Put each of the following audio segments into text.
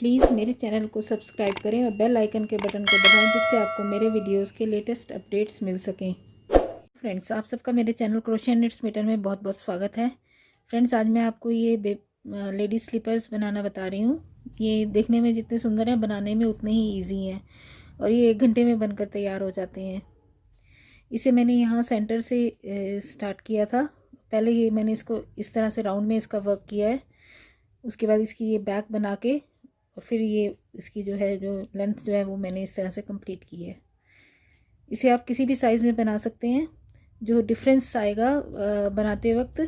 Please मेरे channel को subscribe करें और बेल आइकन के बटन को दबाएं जिससे आपको मेरे वीडियोस के लेटेस्ट अपडेट्स मिल सकें। फ्रेंड्स, आप सबका मेरे चैनल क्रोशिया निट्स मीटर में बहुत बहुत स्वागत है। फ्रेंड्स, आज मैं आपको ये लेडीज स्लीपर्स बनाना बता रही हूँ। ये देखने में जितने सुंदर हैं, बनाने में उतने ही ईजी हैं और ये 1 घंटे में बनकर तैयार हो जाते हैं। इसे मैंने यहाँ सेंटर से स्टार्ट किया था। पहले ये मैंने इसको इस तरह से राउंड में इसका वर्क किया है। उसके बाद इसकी ये बैक बना के और फिर ये इसकी जो लेंथ जो है वो मैंने इस तरह से कंप्लीट की है। इसे आप किसी भी साइज़ में बना सकते हैं। जो डिफरेंस आएगा बनाते वक्त,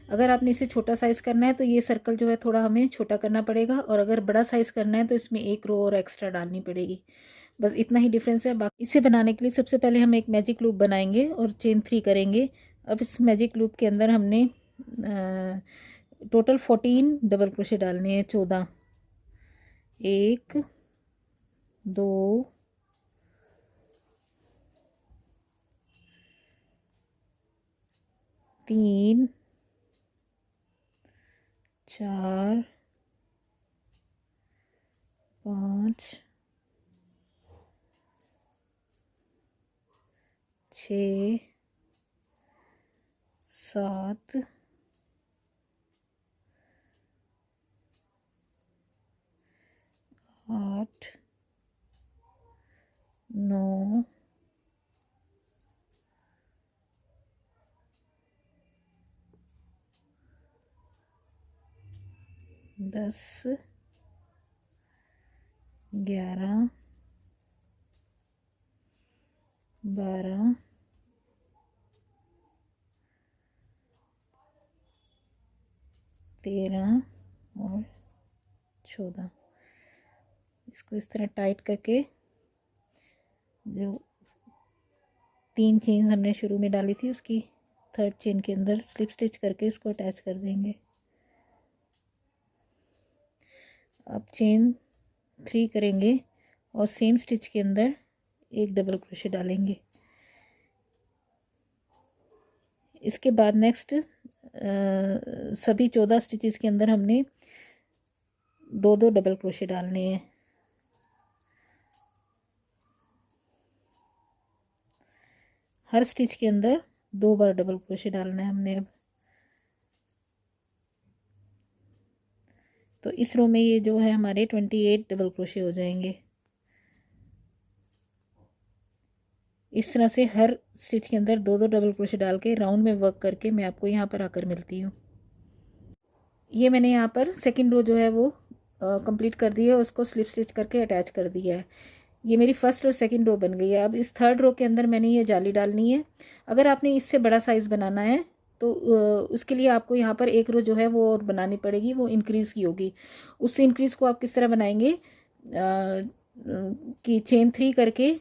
अगर आपने इसे छोटा साइज़ करना है तो ये सर्कल जो है थोड़ा हमें छोटा करना पड़ेगा, और अगर बड़ा साइज़ करना है तो इसमें 1 रो और एक्स्ट्रा डालनी पड़ेगी। बस इतना ही डिफरेंस है। बाकी इसे बनाने के लिए सबसे पहले हम एक मैजिक लूप बनाएंगे और चेन 3 करेंगे। अब इस मैजिक लूप के अंदर हमने टोटल 14 डबल क्रोशे डालने हैं। 14, 1 2 3 4 5 6 7 8 9 10 11 12 13 और 14। इसको इस तरह टाइट करके जो 3 चेन्स हमने शुरू में डाली थी उसकी 3rd चेन के अंदर स्लिप स्टिच करके इसको अटैच कर देंगे। अब चेन 3 करेंगे और सेम स्टिच के अंदर एक डबल क्रोशे डालेंगे। इसके बाद नेक्स्ट सभी 14 स्टिचेस के अंदर हमने 2-2 डबल क्रोशे डालने हैं। हर स्टिच के अंदर 2 बार डबल क्रोशे डालना है हमने। अब तो इस रो में ये जो है हमारे 28 डबल क्रोशे हो जाएंगे। इस तरह से हर स्टिच के अंदर 2-2 डबल क्रोशे डाल के राउंड में वर्क करके मैं आपको यहाँ पर आकर मिलती हूँ। ये मैंने यहाँ पर सेकंड रो जो है वो कंप्लीट कर दी है, उसको स्लिप स्टिच करके अटैच कर दिया है। ये मेरी फर्स्ट और सेकंड रो बन गई है। अब इस 3rd रो के अंदर मैंने ये जाली डालनी है। अगर आपने इससे बड़ा साइज़ बनाना है तो उसके लिए आपको यहाँ पर एक रो जो है वो और बनानी पड़ेगी, वो इंक्रीज़ की होगी। उस इंक्रीज़ को आप किस तरह बनाएंगे कि चेन 3 करके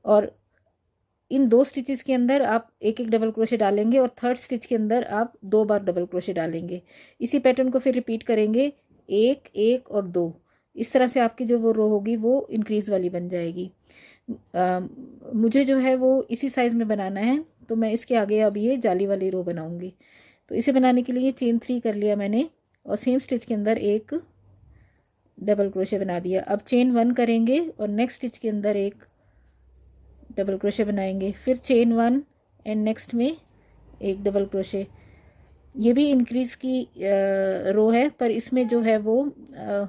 और इन 2 स्टिचेस के अंदर आप एक एक डबल क्रोशे डालेंगे और 3rd स्टिच के अंदर आप 2 बार डबल क्रोशे डालेंगे। इसी पैटर्न को फिर रिपीट करेंगे 1 1 और 2। इस तरह से आपकी जो वो रो होगी वो इंक्रीज़ वाली बन जाएगी। मुझे जो है वो इसी साइज़ में बनाना है, तो मैं इसके आगे अब ये जाली वाली रो बनाऊंगी। तो इसे बनाने के लिए चेन 3 कर लिया मैंने और सेम स्टिच के अंदर एक डबल क्रोशे बना दिया। अब चेन 1 करेंगे और नेक्स्ट स्टिच के अंदर एक डबल क्रोशे बनाएंगे, फिर चेन 1 एंड नेक्स्ट में एक डबल क्रोशे। ये भी इंक्रीज़ की रो है, पर इसमें जो है वो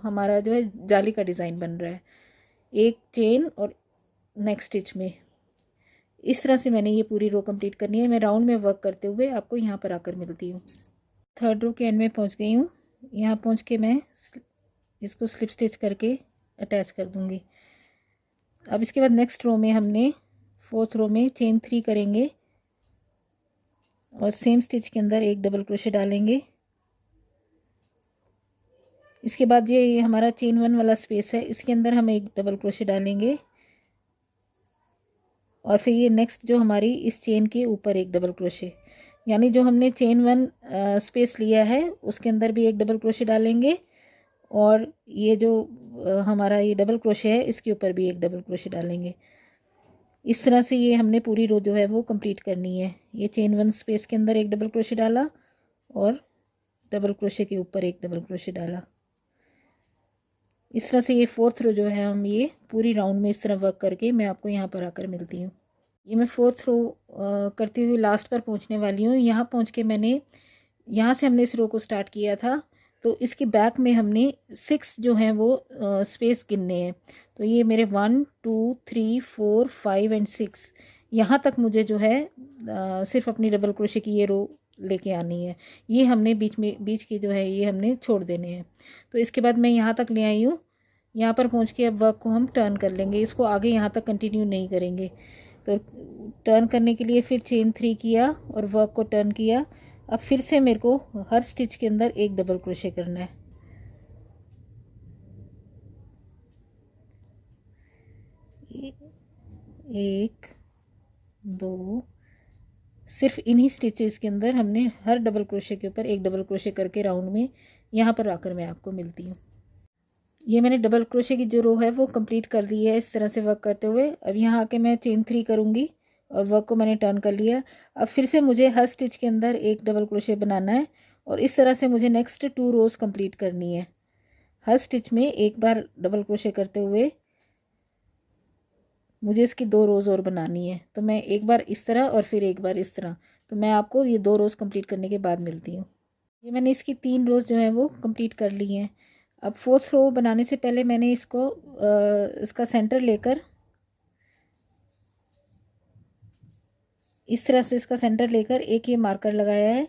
हमारा जो है जाली का डिज़ाइन बन रहा है। एक चेन और नेक्स्ट स्टिच में इस तरह से मैंने ये पूरी रो कंप्लीट करनी है। मैं राउंड में वर्क करते हुए आपको यहाँ पर आकर मिलती हूँ। 3rd रो के एंड में पहुँच गई हूँ। यहाँ पहुँच के मैं इसको स्लिप स्टिच करके अटैच कर दूँगी। अब इसके बाद नेक्स्ट रो में हमने 4th रो में चेन 3 करेंगे और सेम स्टिच के अंदर एक डबल क्रोशे डालेंगे। इसके बाद ये हमारा चेन 1 वाला स्पेस है, इसके अंदर हम एक डबल क्रोशे डालेंगे और फिर ये नेक्स्ट जो हमारी इस चेन के ऊपर एक डबल क्रोशे, यानी जो हमने चेन 1 स्पेस लिया है उसके अंदर भी एक डबल क्रोशे डालेंगे और ये जो हमारा ये डबल क्रोशे है इसके ऊपर भी एक डबल क्रोशे डालेंगे। इस तरह से ये हमने पूरी रो जो है वो कंप्लीट करनी है। ये चेन 1 स्पेस के अंदर एक डबल क्रोशे डाला और डबल क्रोशे के ऊपर एक डबल क्रोशे डाला। इस तरह से ये फोर्थ रो जो है हम ये पूरी राउंड में इस तरह वर्क करके मैं आपको यहाँ पर आकर मिलती हूँ। ये मैं फोर्थ रो करते हुए लास्ट पर पहुँचने वाली हूँ। यहाँ पहुँच के मैंने, यहाँ से हमने इस रो को स्टार्ट किया था, तो इसके बैक में हमने 6 जो हैं वो स्पेस गिनने हैं। तो ये मेरे 1 2 3 4 5 एंड 6 यहाँ तक मुझे जो है सिर्फ अपनी डबल क्रोशे की ये रो लेके आनी है। ये हमने बीच के जो है ये हमने छोड़ देने हैं। तो इसके बाद मैं यहाँ तक ले आई हूँ। यहाँ पर पहुँच के अब वर्क को हम टर्न कर लेंगे, इसको आगे यहाँ तक कंटिन्यू नहीं करेंगे। तो टर्न करने के लिए फिर चेन 3 किया और वर्क को टर्न किया। अब फिर से मेरे को हर स्टिच के अंदर एक डबल क्रोशे करना है। एक, दो, सिर्फ इन्हीं स्टिचेस के अंदर हमने हर डबल क्रोशे के ऊपर एक डबल क्रोशे करके राउंड में यहाँ पर आकर मैं आपको मिलती हूँ। ये मैंने डबल क्रोशे की जो रो है वो कंप्लीट कर दी है इस तरह से वर्क करते हुए। अब यहाँ आके मैं चेन 3 करूँगी और वर्क को मैंने टर्न कर लिया। अब फिर से मुझे हर स्टिच के अंदर एक डबल क्रोशे बनाना है और इस तरह से मुझे नेक्स्ट 2 रोज़ कंप्लीट करनी है। हर स्टिच में एक बार डबल क्रोशे करते हुए मुझे इसकी 2 रोज़ और बनानी है। तो मैं एक बार इस तरह और फिर एक बार इस तरह, तो मैं आपको ये 2 रोज़ कंप्लीट करने के बाद मिलती हूँ। ये मैंने इसकी 3 रोज़ जो है वो कंप्लीट कर ली हैं। अब फोर्थ रो बनाने से पहले मैंने इसको इसका सेंटर लेकर इस तरह से इसका सेंटर लेकर एक ये मार्कर लगाया है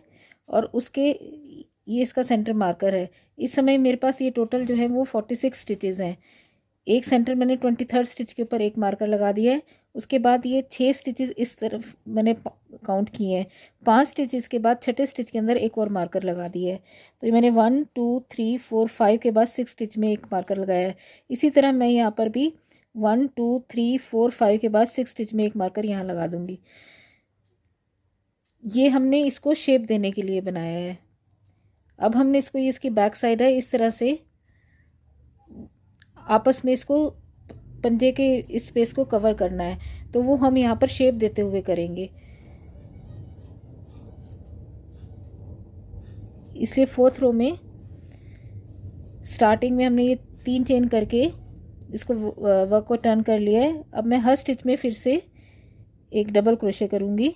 और उसके ये इसका सेंटर मार्कर है। इस समय मेरे पास ये टोटल जो है वो 46 स्टिचेज़ हैं। एक सेंटर मैंने 23rd स्टिच के ऊपर एक मार्कर लगा दिया है। उसके बाद ये 6 स्टिचेस इस तरफ मैंने काउंट किए हैं। 5 स्टिचेस के बाद छठे स्टिच के अंदर एक और मार्कर लगा दिया है। तो ये मैंने 1 2 3 4 5 के बाद 6 स्टिच में एक मार्कर लगाया है। इसी तरह मैं यहाँ पर भी 1 2 3 4 5 के बाद 6 स्टिच में एक मार्कर यहाँ लगा दूँगी। ये हमने इसको शेप देने के लिए बनाया है। अब हमने इसको, ये इसकी बैक साइड है, इस तरह से आपस में इसको पंजे के इस स्पेस को कवर करना है। तो वो हम यहाँ पर शेप देते हुए करेंगे। इसलिए फोर्थ रो में स्टार्टिंग में हमने ये 3 चेन करके इसको वर्क को टर्न कर लिया है। अब मैं हर स्टिच में फिर से एक डबल क्रोशे करूँगी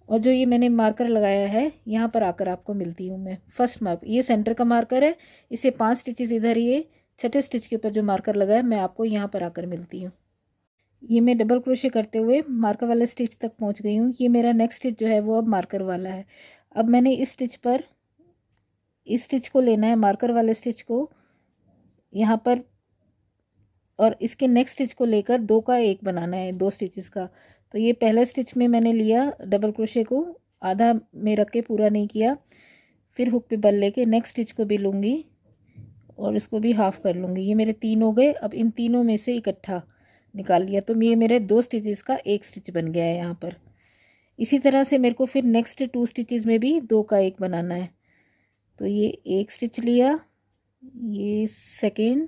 और जो ये मैंने मार्कर लगाया है यहाँ पर आकर आपको मिलती हूँ मैं। फर्स्ट मार्क ये सेंटर का मार्कर है, इसे 5 स्टिचेस इधर, ये छठे स्टिच के ऊपर जो मार्कर लगा है मैं आपको यहाँ पर आकर मिलती हूँ। ये मैं डबल क्रोशे करते हुए मार्कर वाले स्टिच तक पहुँच गई हूँ। ये मेरा नेक्स्ट स्टिच जो है वो अब मार्कर वाला है। अब मैंने इस स्टिच पर इस स्टिच को लेना है, मार्कर वाले स्टिच को यहाँ पर, और इसके नेक्स्ट स्टिच को लेकर 2 का 1 बनाना है, 2 स्टिचेस का। तो ये पहले स्टिच में मैंने लिया डबल क्रोशे को, आधा में रख के पूरा नहीं किया, फिर हुक पे बल लेके नेक्स्ट स्टिच को भी लूँगी और इसको भी हाफ कर लूँगी। ये मेरे 3 हो गए। अब इन तीनों में से इकट्ठा निकाल लिया तो ये मेरे 2 स्टिचेस का 1 स्टिच बन गया है यहाँ पर। इसी तरह से मेरे को फिर नेक्स्ट 2 स्टिचेस में भी 2 का 1 बनाना है। तो ये 1 स्टिच लिया, ये सेकेंड,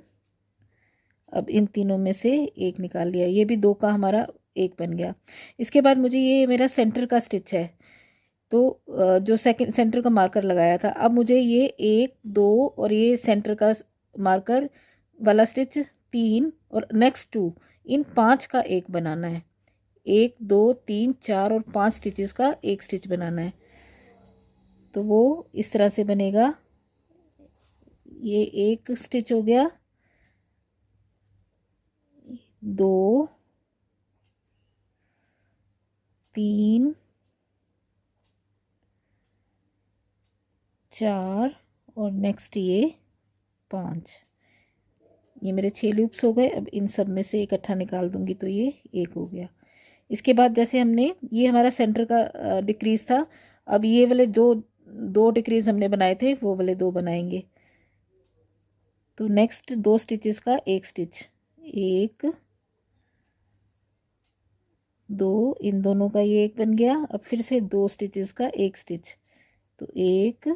अब इन तीनों में से 1 निकाल लिया, ये भी 2 का हमारा 1 बन गया। इसके बाद मुझे, ये मेरा सेंटर का स्टिच है, तो जो सेंटर का मार्कर लगाया था, अब मुझे ये 1 2 और ये सेंटर का मार्कर वाला स्टिच 3 और नेक्स्ट 2, इन 5 का 1 बनाना है। 1 2 3 4 और 5 स्टिचेस का 1 स्टिच बनाना है। तो वो इस तरह से बनेगा। ये 1 स्टिच हो गया, 2 3 4 और नेक्स्ट ये 5। ये मेरे 6 लूप्स हो गए। अब इन सब में से इकट्ठा निकाल दूंगी तो ये 1 हो गया। इसके बाद जैसे हमने, ये हमारा सेंटर का डिक्रीज था, अब ये वाले जो 2 डिक्रीज हमने बनाए थे वो वाले 2 बनाएंगे। तो नेक्स्ट 2 स्टिचेस का 1 स्टिच, 1 2, इन दोनों का ये 1 बन गया। अब फिर से 2 स्टिचेस का 1 स्टिच, तो 1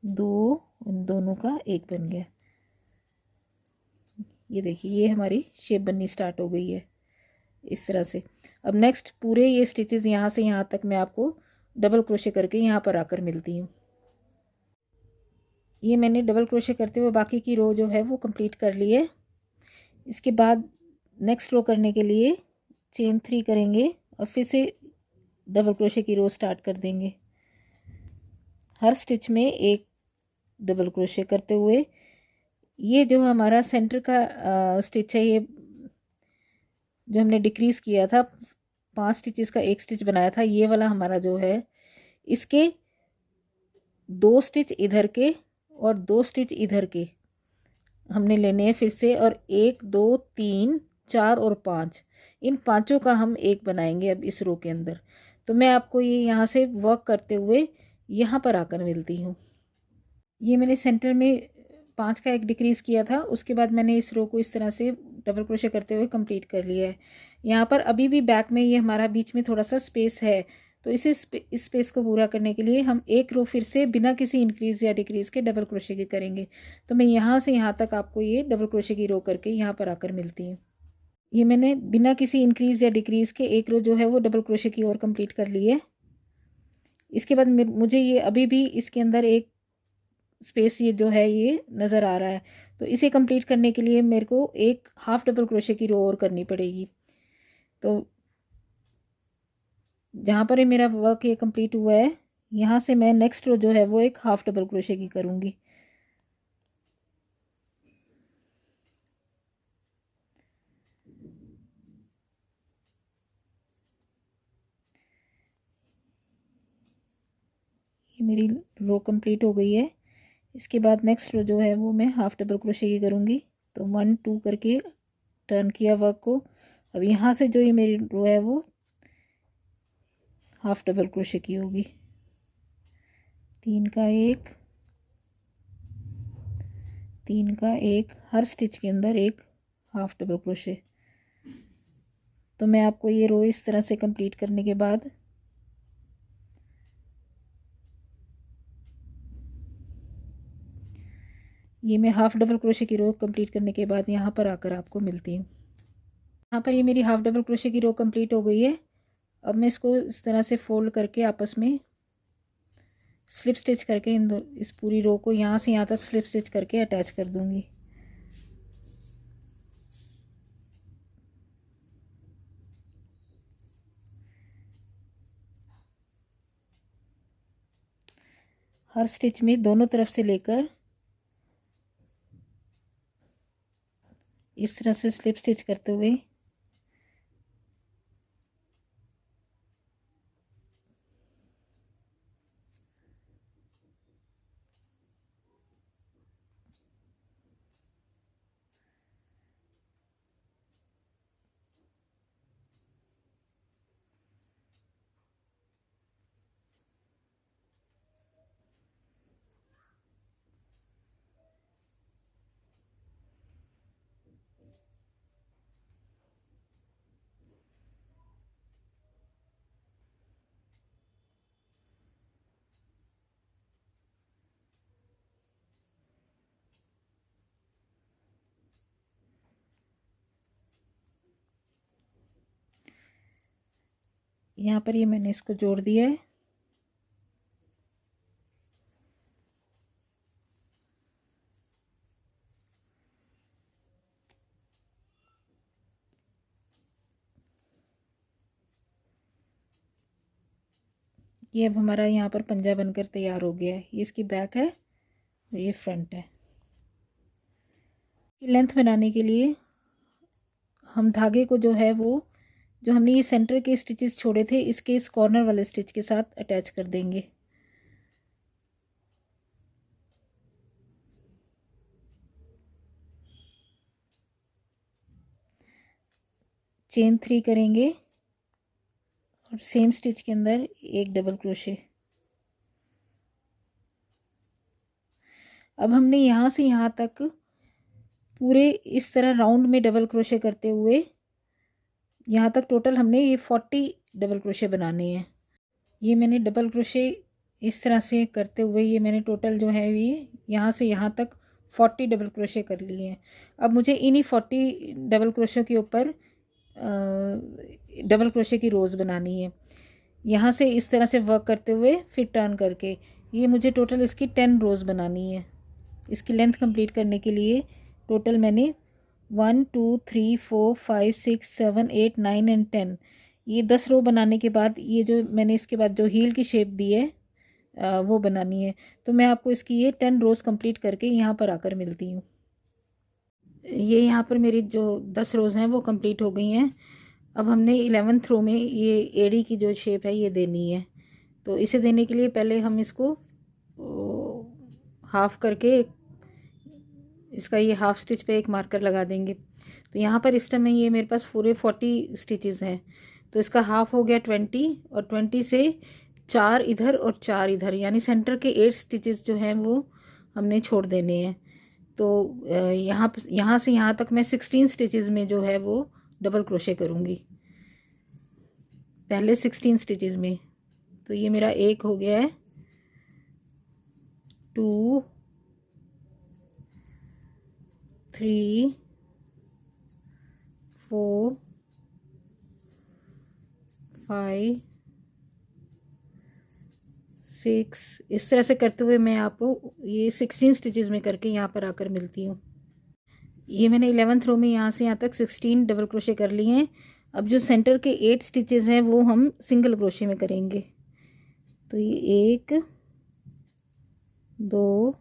2, इन दोनों का 1 बन गया। ये देखिए ये हमारी शेप बननी स्टार्ट हो गई है। इस तरह से। अब नेक्स्ट पूरे ये स्टिचेस यहाँ से यहाँ तक मैं आपको डबल क्रोशे करके यहाँ पर आकर मिलती हूँ। ये मैंने डबल क्रोशे करते हुए बाकी की रो जो है वो कंप्लीट कर ली है। इसके बाद नेक्स्ट रो करने के लिए चेन 3 करेंगे और फिर से डबल क्रोशे की रो स्टार्ट कर देंगे। हर स्टिच में एक डबल क्रोशे करते हुए ये जो हमारा सेंटर का स्टिच है, ये जो हमने डिक्रीज़ किया था 5 स्टिचेस का 1 स्टिच बनाया था, ये वाला हमारा जो है इसके 2 स्टिच इधर के और 2 स्टिच इधर के हमने लेने हैं फिर से, और 1 2 3 4 और 5, इन पांचों का हम एक बनाएंगे अब इस रो के अंदर। तो मैं आपको ये यहाँ से वर्क करते हुए यहाँ पर आकर मिलती हूँ। ये मैंने सेंटर में 5 का एक डिक्रीज़ किया था, उसके बाद मैंने इस रो को इस तरह से डबल क्रोशे करते हुए कंप्लीट कर लिया है। यहाँ पर अभी भी बैक में ये हमारा बीच में थोड़ा सा स्पेस है, तो इस स्पेस को पूरा करने के लिए हम एक रो फिर से बिना किसी इंक्रीज़ या डिक्रीज़ के डबल क्रोशे की करेंगे। तो मैं यहाँ से यहाँ तक आपको ये डबल क्रोशे की रो करके यहाँ पर आकर मिलती हूँ। ये मैंने बिना किसी इंक्रीज़ या डिक्रीज़ के एक रो जो है वो डबल क्रोशे की ओर कंप्लीट कर ली है। इसके बाद मुझे ये अभी भी इसके अंदर एक स्पेस ये जो है ये नज़र आ रहा है, तो इसे कंप्लीट करने के लिए मेरे को एक हाफ डबल क्रोशे की रो और करनी पड़ेगी। तो जहाँ पर ये मेरा वर्क ये कंप्लीट हुआ है, यहाँ से मैं नेक्स्ट रो जो है वो एक हाफ डबल क्रोशे की करूँगी। ये मेरी रो कंप्लीट हो गई है। इसके बाद नेक्स्ट रो जो है वो मैं हाफ डबल क्रोशे की करूँगी। तो 1 2 करके टर्न किया वर्क को। अब यहाँ से जो ये मेरी रो है वो हाफ डबल क्रोशे की होगी। 3 का 1 3 का 1, हर स्टिच के अंदर एक हाफ डबल क्रोशे। तो मैं आपको ये रो इस तरह से कंप्लीट करने के बाद ये मैं हाफ डबल क्रोशे की रो कंप्लीट करने के बाद यहाँ पर आकर आपको मिलती हूँ। यहाँ पर ये मेरी हाफ डबल क्रोशे की रो कंप्लीट हो गई है। अब मैं इसको इस तरह से फोल्ड करके आपस में स्लिप स्टिच करके इस पूरी रो को यहाँ से यहाँ तक स्लिप स्टिच करके अटैच कर दूँगी। हर स्टिच में दोनों तरफ से लेकर इस तरह से स्लिप स्टिच करते हुए यहाँ पर ये मैंने इसको जोड़ दिया है। ये अब हमारा यहाँ पर पंजा बनकर तैयार हो गया है। ये इसकी बैक है और ये फ्रंट है। लेंथ बनाने के लिए हम धागे को जो है वो जो हमने ये सेंटर के स्टिचेस छोड़े थे इसके इस कॉर्नर वाले स्टिच के साथ अटैच कर देंगे। चेन 3 करेंगे और सेम स्टिच के अंदर एक डबल क्रोशे। अब हमने यहाँ से यहाँ तक पूरे इस तरह राउंड में डबल क्रोशे करते हुए यहाँ तक टोटल हमने ये 40 डबल क्रोशे बनाने हैं। ये मैंने डबल क्रोशे इस तरह से करते हुए ये मैंने टोटल जो है ये यहाँ से यहाँ तक 40 डबल क्रोशे कर लिए हैं। अब मुझे इन्हीं 40 डबल क्रोशों के ऊपर डबल क्रोशे की रोज़ बनानी है। यहाँ से इस तरह से वर्क करते हुए फिर टर्न करके ये मुझे टोटल इसकी 10 रोज़ बनानी है। इसकी लेंथ कंप्लीट करने के लिए टोटल मैंने 1 2 3 4 5 6 7 8 9 एंड 10 ये 10 रो बनाने के बाद ये जो मैंने इसके बाद जो हील की शेप दी है वो बनानी है। तो मैं आपको इसकी ये 10 रोज़ कंप्लीट करके यहाँ पर आकर मिलती हूँ। ये यहाँ पर मेरी जो 10 रोज़ हैं वो कंप्लीट हो गई हैं। अब हमने 11th रो में ये एड़ी की जो शेप है ये देनी है। तो इसे देने के लिए पहले हम इसको हाफ करके इसका ये हाफ स्टिच पे एक मार्कर लगा देंगे। तो यहाँ पर इस टाइम में ये मेरे पास पूरे 40 स्टिचेस हैं। तो इसका हाफ हो गया 20 और 20 से 4 इधर और 4 इधर, यानी सेंटर के 8 स्टिचेस जो हैं वो हमने छोड़ देने हैं। तो यहाँ से यहाँ तक मैं 16 स्टिचेस में जो है वो डबल क्रोशे करूँगी, पहले 16 स्टिचेस में। तो ये मेरा एक हो गया है, 2 3 4 5 6 इस तरह से करते हुए मैं आपको ये 16 स्टिचेस में करके यहाँ पर आकर मिलती हूँ। ये मैंने 11th रो में यहाँ से यहाँ तक 16 डबल क्रोशे कर लिए हैं। अब जो सेंटर के 8 स्टिचेस हैं वो हम सिंगल क्रोशे में करेंगे। तो ये 1 2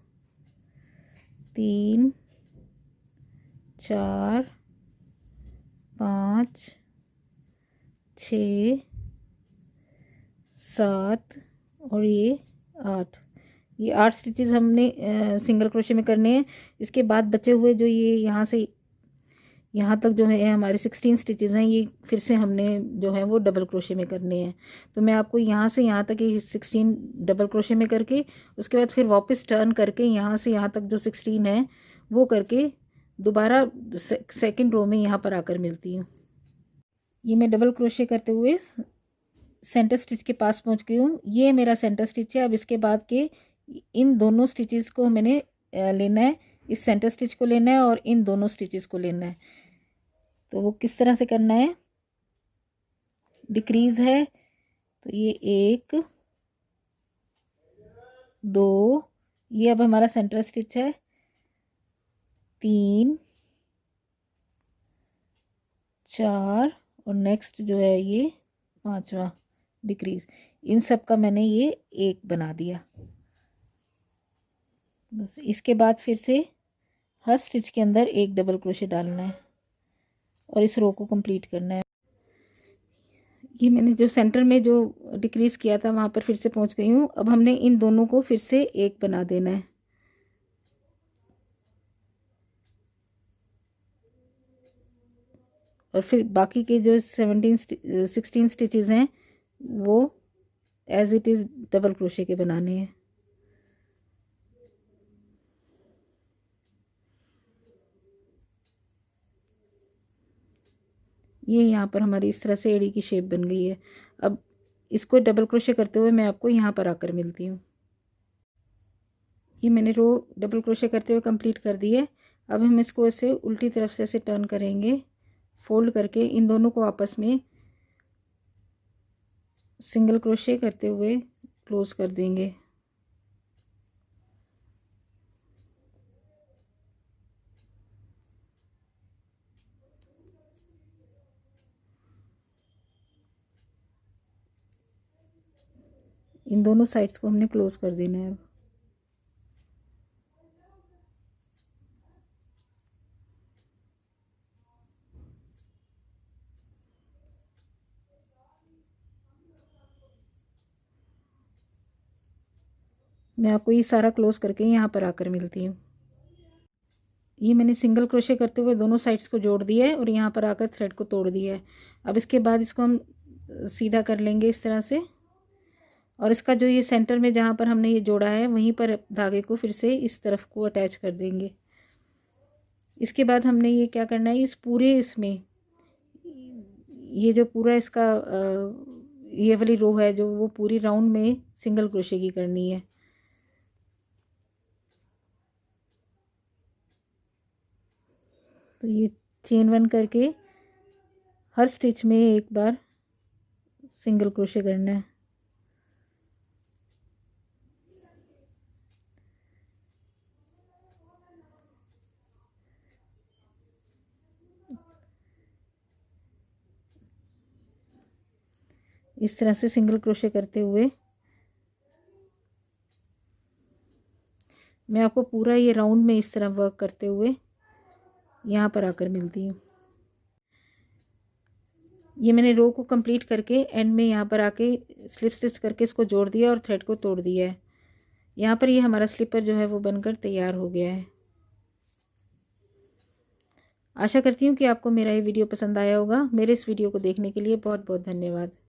3 4 5 6 7 और ये 8, ये 8 स्टिचेस हमने सिंगल क्रोशे में करने हैं। इसके बाद बचे हुए जो ये यहाँ से यहाँ तक जो है हमारे 16 स्टिचेस हैं, ये फिर से हमने जो है वो डबल क्रोशे में करने हैं। तो मैं आपको यहाँ से यहाँ तक ये 16 डबल क्रोशे में करके उसके बाद फिर वापस टर्न करके यहाँ से यहाँ तक जो 16 है वो करके दोबारा सेकंड रो में यहाँ पर आकर मिलती हूँ। ये मैं डबल क्रोशे करते हुए सेंटर स्टिच के पास पहुँच गई हूँ। ये मेरा सेंटर स्टिच है। अब इसके बाद के इन दोनों स्टिचेस को मैंने लेना है, इस सेंटर स्टिच को लेना है और इन दोनों स्टिचेस को लेना है। तो वो किस तरह से करना है, डिक्रीज है तो ये 1 2, ये अब हमारा सेंटर स्टिच है, 3 4 और नेक्स्ट जो है ये 5वां डिक्रीज। इन सब का मैंने ये 1 बना दिया। बस इसके बाद फिर से हर स्टिच के अंदर एक डबल क्रोशे डालना है और इस रो को कंप्लीट करना है। ये मैंने जो सेंटर में जो डिक्रीज किया था वहाँ पर फिर से पहुँच गई हूँ। अब हमने इन दोनों को फिर से 1 बना देना है। और फिर बाकी के जो 16 स्टिचेस हैं वो as it is double crochet के बनाने हैं। ये यहाँ पर हमारी इस तरह से एड़ी की शेप बन गई है। अब इसको डबल क्रोशे करते हुए मैं आपको यहाँ पर आकर मिलती हूँ। ये मैंने रो डबल क्रोशे करते हुए कंप्लीट कर दी है। अब हम इसको ऐसे उल्टी तरफ से ऐसे टर्न करेंगे, फोल्ड करके इन दोनों को आपस में सिंगल क्रोशे करते हुए क्लोज कर देंगे। इन दोनों साइड्स को हमने क्लोज कर देना है। मैं आपको ये सारा क्लोज करके यहाँ पर आकर मिलती हूँ। ये मैंने सिंगल क्रोशे करते हुए दोनों साइड्स को जोड़ दिया है और यहाँ पर आकर थ्रेड को तोड़ दिया है। अब इसके बाद इसको हम सीधा कर लेंगे इस तरह से, और इसका जो ये सेंटर में जहाँ पर हमने ये जोड़ा है वहीं पर धागे को फिर से इस तरफ को अटैच कर देंगे। इसके बाद हमने ये क्या करना है, इस पूरे इसमें ये जो पूरा इसका ये वाली रो है जो वो पूरी राउंड में सिंगल क्रोशे की करनी है। तो ये चेन 1 करके हर स्टिच में एक बार सिंगल क्रोशे करना है। इस तरह से सिंगल क्रोशे करते हुए मैं आपको पूरा ये राउंड में इस तरह वर्क करते हुए यहाँ पर आकर मिलती हूँ। ये मैंने रो को कंप्लीट करके एंड में यहाँ पर आके स्लिप स्टिच करके इसको जोड़ दिया और थ्रेड को तोड़ दिया है। यहाँ पर ये हमारा स्लीपर जो है वो बनकर तैयार हो गया है। आशा करती हूँ कि आपको मेरा ये वीडियो पसंद आया होगा। मेरे इस वीडियो को देखने के लिए बहुत बहुत धन्यवाद।